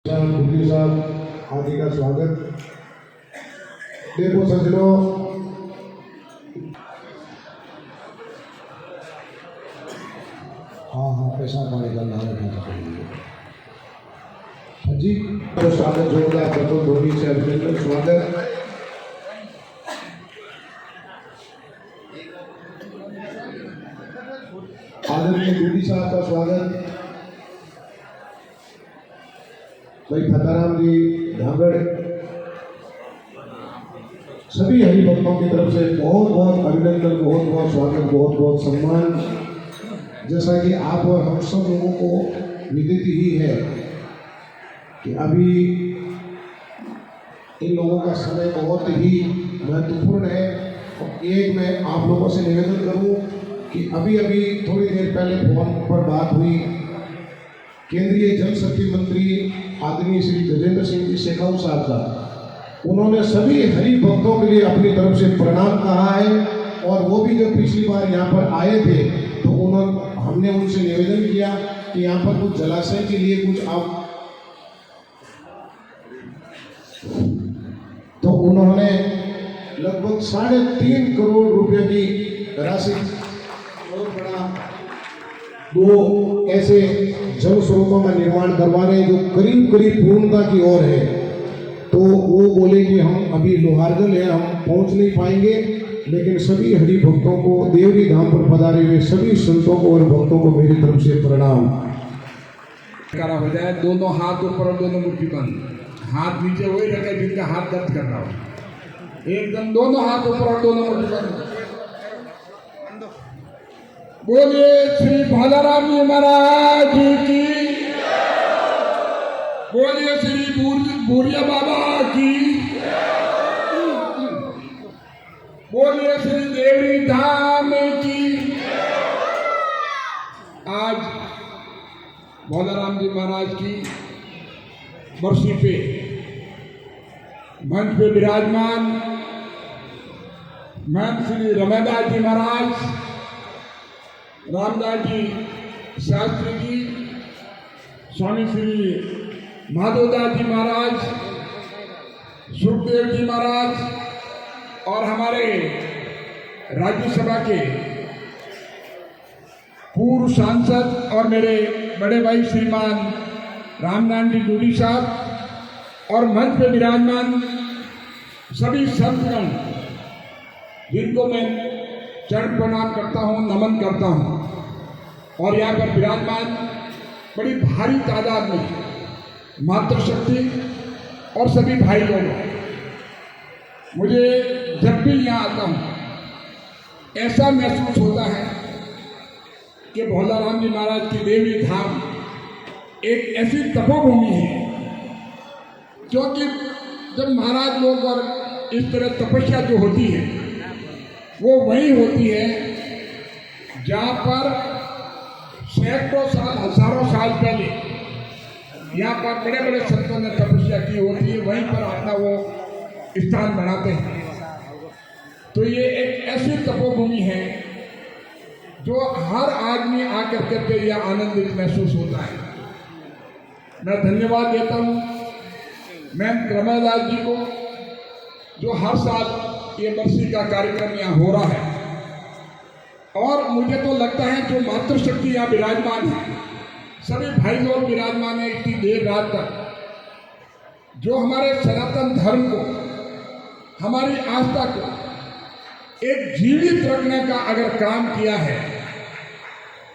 गुरु साहब आदि का स्वागत। देखो सज्जनों, हाँ पैसा पानी का नाम जी तो स्वागत जोरदार प्रथम धोनी से अभिनंदन स्वागत। आदरणीय गुरु साहब का स्वागत। भाई फताराम जी धागड़, सभी हरि भक्तों की तरफ से बहुत बहुत अभिनंदन, बहुत बहुत स्वागत, बहुत बहुत सम्मान। जैसा कि आप और हम सब लोगों को विदित ही है कि अभी इन लोगों का समय बहुत ही महत्वपूर्ण है। और एक मैं आप लोगों से निवेदन करूं कि अभी अभी थोड़ी देर पहले फोन पर बात हुई, केंद्रीय जल शक्ति मंत्री आदरणीय श्री गजेंद्र सिंह जी शेखावत साहब का, उन्होंने सभी हरि भक्तों के लिए अपनी तरफ से प्रणाम कहा है। और वो भी जब पिछली बार यहाँ पर आए थे तो हमने उनसे निवेदन किया कि यहाँ पर कुछ जलाशय के लिए कुछ आप, तो उन्होंने लगभग 3.5 करोड़ रुपए की राशि बहुत बड़ा 2 ऐसे जल स्रोतों का निर्माण करवा रहे हैं जो करीब करीब पूर्णता की ओर है। तो वो बोले कि हम अभी लोहारगल है, हम पहुंच नहीं पाएंगे, लेकिन सभी हरि भक्तों को, देवरी धाम पर पधारे हुए सभी संतों को और भक्तों को मेरी तरफ से प्रणाम। करा हो जाए, दोनों हाथ ऊपर और दोनों मुट्ठी बंद, हाथ नीचे वही रखे जिनका हाथ दर्द कर रहा हो, एकदम दोनों हाथ ऊपर और दोनों मुट्ठी बंद। बोलिए श्री भोलाराम जी महाराज की, बोलिए श्री बूढ़िया बाबा की, बोलिए श्री देवी धाम की। आज भोलाराम जी महाराज की बरसी पे मंच पे विराजमान महंत श्री रमेदास जी महाराज, रामदास जी शास्त्री जी, स्वामी श्री माधवदास जी महाराज, सुखदेव जी महाराज और हमारे राज्यसभा के पूर्व सांसद और मेरे बड़े भाई श्रीमान रामनारायण जी डूडी साहब और मंच पे विराजमान सभी संतगण, जिनको मैं चरण प्रणाम करता हूँ, नमन करता हूँ। और यहाँ पर विराजमान बड़ी भारी तादाद में मातृशक्ति और सभी भाई लोग, मुझे जब भी यहाँ आता हूँ ऐसा महसूस होता है कि भोलाराम जी महाराज की देवी धाम एक ऐसी तपोभूमि है, क्योंकि जब महाराज लोग और इस तरह तपस्या जो होती है वो वही होती है जहाँ पर सैकड़ों साल, हजारों साल पहले यहाँ पर बड़े बड़े संतों ने तपस्या की होती है, वहीं पर अपना वो स्थान बनाते हैं। तो ये एक ऐसी तपोभूमि है जो हर आदमी आकर के यह आनंदित महसूस होता है। मैं धन्यवाद देता हूँ मैं रमेदास जी को, जो हर साल ये बरसी का कार्यक्रम यहाँ हो रहा है। और मुझे तो लगता है जो मातृशक्ति यहाँ विराजमान है, सभी भाई लोग विराजमान है इतनी देर रात तक, जो हमारे सनातन धर्म को, हमारी आस्था को एक जीवित रखने का अगर काम किया है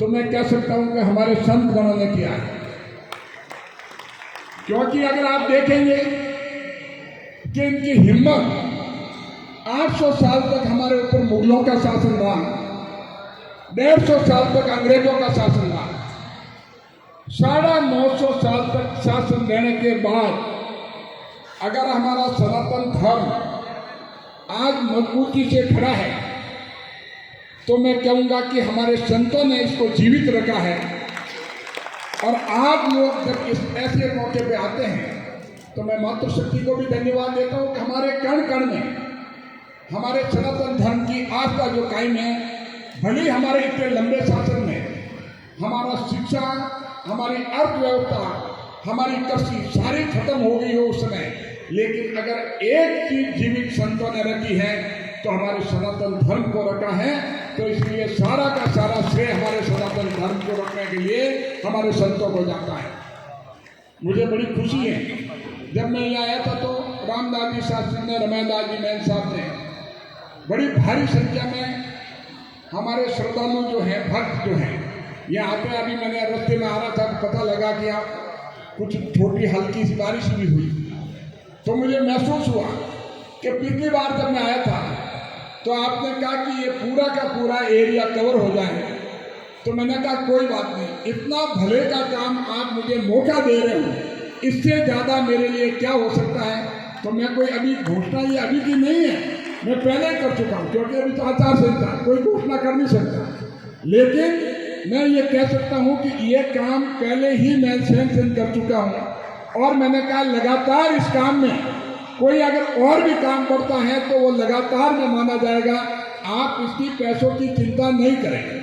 तो मैं कह सकता हूं कि हमारे संत गणों ने किया है। क्योंकि अगर आप देखेंगे कि इनकी हिम्मत 800 साल तक हमारे ऊपर मुगलों का शासन रहा, 150 साल तक अंग्रेजों का शासन रहा, 950 साल तक शासन रहने के बाद अगर हमारा सनातन धर्म आज मजबूती से खड़ा है तो मैं कहूँगा कि हमारे संतों ने इसको जीवित रखा है। और आप लोग जब इस ऐसे मौके पे आते हैं तो मैं मातृशक्ति को भी धन्यवाद देता हूँ कि हमारे कण कण में हमारे सनातन धर्म की आस्था जो कायम है, भले ही हमारे इतने लंबे शासन में हमारा शिक्षा, हमारी अर्थव्यवस्था, हमारी कृषि सारी खत्म हो गई हो उस समय, लेकिन अगर एक चीज जीवित संतों ने रखी है तो हमारे सनातन धर्म को रखा है। तो इसलिए सारा का सारा श्रेय हमारे सनातन धर्म को रखने के लिए हमारे संतों को जाता है। मुझे बड़ी खुशी है, जब मैं यहाँ आया था तो रामदास जी शास्त्री ने, रमैदास जी मैन साहब ने बड़ी भारी संख्या में हमारे श्रद्धालु जो हैं, भक्त जो हैं, यहाँ आते हैं। अभी मैंने रास्ते में आ रहा था तो पता लगा कि यहाँ कुछ छोटी हल्की सी बारिश भी हुई, तो मुझे महसूस हुआ कि पिछली बार जब मैं आया था तो आपने कहा कि ये पूरा का पूरा एरिया कवर हो जाए, तो मैंने कहा कोई बात नहीं, इतना भले का काम आप मुझे मौका दे रहे हो, इससे ज़्यादा मेरे लिए क्या हो सकता है। तो मैं कोई अभी घोषणा ये अभी की नहीं है, मैं पहले ही कर चुका हूँ, क्योंकि अभी तो आचार संहिता, कोई घोषणा कर नहीं सकता। लेकिन मैं ये कह सकता हूँ कि ये काम पहले ही मैं सैंक्शन कर चुका हूँ, और मैंने कहा लगातार इस काम में कोई अगर और भी काम करता है तो वो लगातार में माना जाएगा, आप इसकी पैसों की चिंता नहीं करेंगे।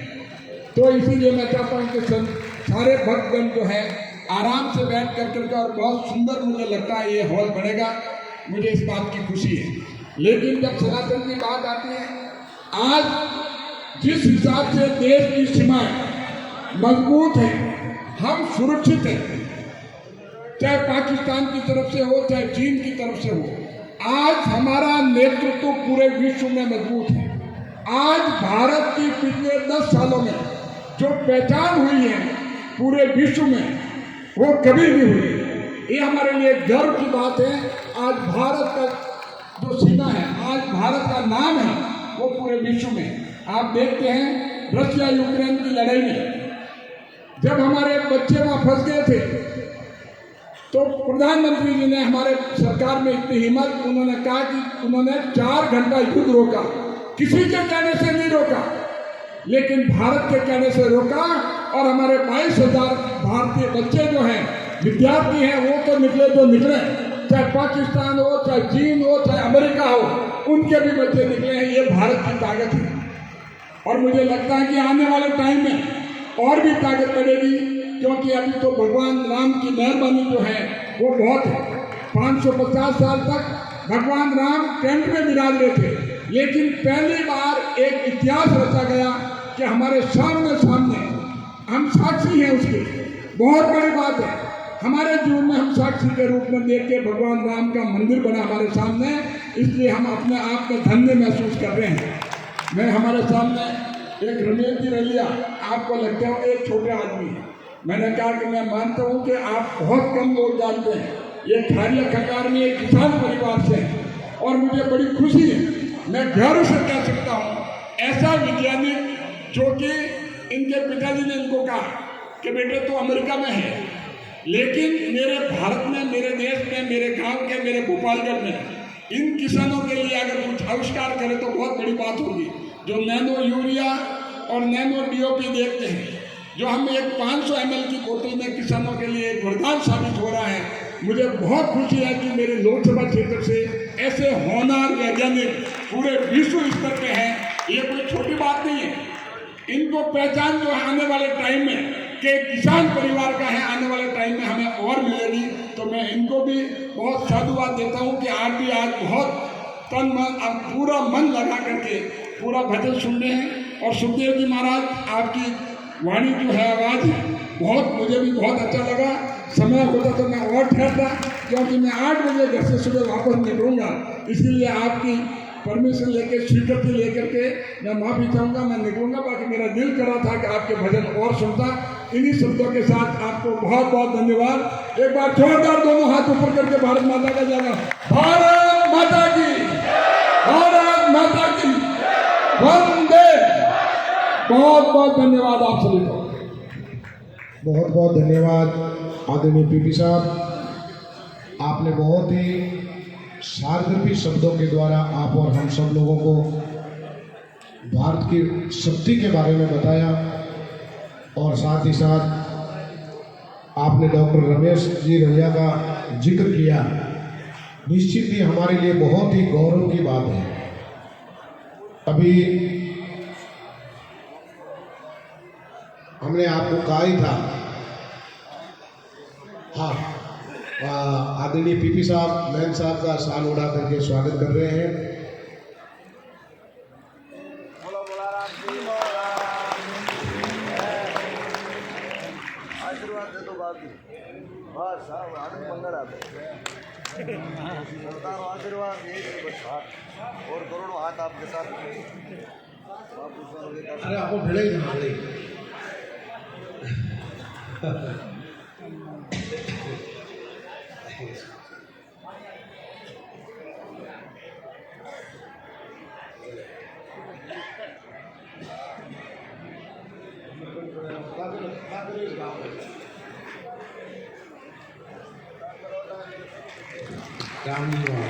तो इसीलिए मैं चाहता हूँ कि सारे भक्तगण जो है आराम से बैठ कर और बहुत सुंदर मुझे लगता है ये हॉल बनेगा, मुझे इस बात की खुशी है। लेकिन जब सनातन की बात आती है, आज जिस हिसाब से देश की सीमाएं मजबूत है, हम सुरक्षित हैं, चाहे पाकिस्तान की तरफ से हो चाहे चीन की तरफ से हो, आज हमारा नेतृत्व पूरे विश्व में मजबूत है। आज भारत की पिछले 10 सालों में जो पहचान हुई है पूरे विश्व में, वो कभी नहीं हुई। ये हमारे लिए गर्व की बात है। आज भारत का जो सीमा है, आज भारत का नाम है, वो पूरे विश्व में। आप देखते हैं रशिया यूक्रेन की लड़ाई में जब हमारे बच्चे वहां फंस गए थे, तो प्रधानमंत्री जी ने, हमारे सरकार में इतनी हिम्मत, उन्होंने कहा कि उन्होंने 4 घंटा युद्ध रोका, किसी के कहने से नहीं रोका, लेकिन भारत के कहने से रोका। और हमारे 22,000 भारतीय बच्चे जो हैं, विद्यार्थी हैं, वो तो निकले जो निकले, चाहे पाकिस्तान हो, चाहे चीन हो, चाहे अमेरिका हो, उनके भी बच्चे निकले हैं। ये भारत की ताकत है, और मुझे लगता है कि आने वाले टाइम में और भी ताकत बढ़ेगी, क्योंकि अभी तो भगवान राम की मेहरबानी जो है वो बहुत है। 550 साल तक भगवान राम टेंट में विराज रहे थे, लेकिन पहली बार एक इतिहास रचा गया कि हमारे सामने हम साक्षी हैं उसके। बहुत बड़ी बात है, हमारे जीवन में हम साक्षी के रूप में देख के भगवान राम का मंदिर बना हमारे सामने, इसलिए हम अपने आप में धन्य महसूस कर रहे हैं। मैं हमारे सामने एक रमेश जी रलिया, आपको लगता है एक छोटे आदमी है। मैंने कहा कि मैं मानता हूँ कि आप बहुत कम लोग जानते हैं, ये खारिया खकार में एक किसान परिवार से हैं, और मुझे बड़ी खुशी है, मैं गर्व से कह सकता हूँ, ऐसा वैज्ञानिक जो कि इनके पिताजी ने इनको कहा कि बेटे तो अमेरिका में है, लेकिन मेरे भारत में, मेरे देश में, मेरे गांव के, मेरे भोपालगढ़ में इन किसानों के लिए अगर कुछ आविष्कार करें तो बहुत बड़ी बात होगी। जो नैनो यूरिया और नैनो डीओपी देखते हैं, जो हम एक 500 ml की बोतल में किसानों के लिए एक वरदान साबित हो रहा है। मुझे बहुत खुशी है कि मेरे लोकसभा क्षेत्र से ऐसे होनहार वैज्ञानिक पूरे विश्व स्तर पे हैं। ये कोई छोटी बात नहीं है। इनको पहचान जो है आने वाले टाइम में कि किसान परिवार का है, आने वाले टाइम में हमें और मिलेगी। तो मैं इनको भी बहुत साधुवाद देता हूँ कि आप भी आज बहुत तन मन पूरा मन लगा करके पूरा भजन सुन रहे हैं। और सुखदेव जी महाराज, आपकी वाणी जो है, आवाज़ बहुत, मुझे भी बहुत अच्छा लगा। समय होता तो मैं और ठहरता, क्योंकि मैं 8 बजे घर से सुबह वापस निकलूँगा, इसीलिए आपकी परमिशन लेके, स्वीकृति लेकर के मैं माफ़ी चाहूँगा, मैं निकलूँगा। बाकी मेरा दिल कर रहा था कि आपके भजन और सुनता। इन्हीं शब्दों के साथ आपको बहुत बहुत धन्यवाद। एक बार जोरदार दोनों हाथ ऊपर करके भारत माता का जय। भारत माता की, भारत माता की वंदे। बहुत बहुत धन्यवाद आप सभी को। बहुत बहुत धन्यवाद आदरणीय पीपी साहब, आपने बहुत ही सार्वजनिक शब्दों के द्वारा आप और हम सब लोगों को भारत की शक्ति के बारे में बताया, और साथ ही साथ आपने डॉक्टर रमेश जी रलिया का जिक्र किया। निश्चित ही हमारे लिए बहुत ही गौरव की बात है। अभी हमने आपको कहा ही था, हाँ, आदरणीय पीपी साहब मैन साहब का साल उड़ा करके स्वागत कर रहे हैं। आशीर्वाद दे दो बाकी बस साहब आनंद मंगल आप सरदार आशीर्वाद यही दे बस हाथ और करोड़ों हाथ आपके साथ अरे आपको भिड़े ही ना भिड़े। काम नहीं हुआ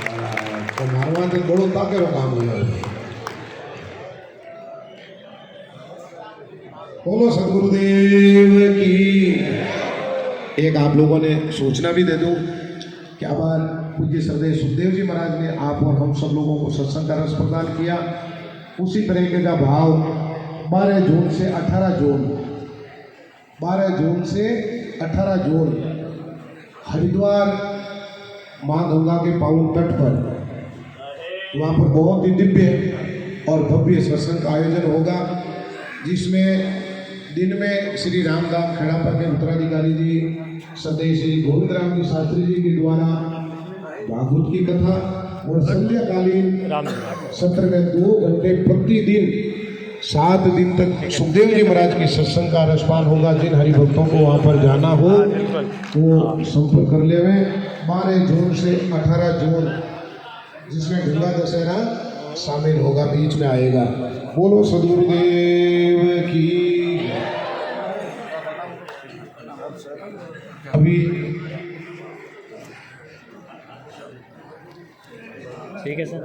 तो मारवा तो बड़ो ताकेरो काम हुआ। बोलो सदगुरुदेव की। एक आप लोगों ने सूचना भी दे दूं कि अब पूज्य श्रद्धेय सुखदेव जी महाराज ने आप और हम सब लोगों को सत्संग का रस प्रदान किया। उसी तरीके का भाव 12 जून से 18 जून 12 जून से 18 जून हरिद्वार माँ गंगा के पावन तट पर वहाँ पर बहुत ही दिव्य और भव्य सत्संग का आयोजन होगा, जिसमें दिन में श्री रामधाम खेड़ापर के उत्तराधिकारी जी श्रद्धेय श्री गोविंद राम जी शास्त्री जी के द्वारा भागवत की कथा और संध्याकालीन सत्र में 2 घंटे प्रतिदिन 7 दिन तक सुखदेव जी महाराज के सत्संग का रसपान होगा। जिन हरिभक्तों को वहाँ पर जाना हो वो संपर्क कर ले। 12 जून से 18 जून जिसमें गंगा दशहरा शामिल होगा, बीच में आएगा। बोलो सदगुरुदेव की। अभी ठीक है सर।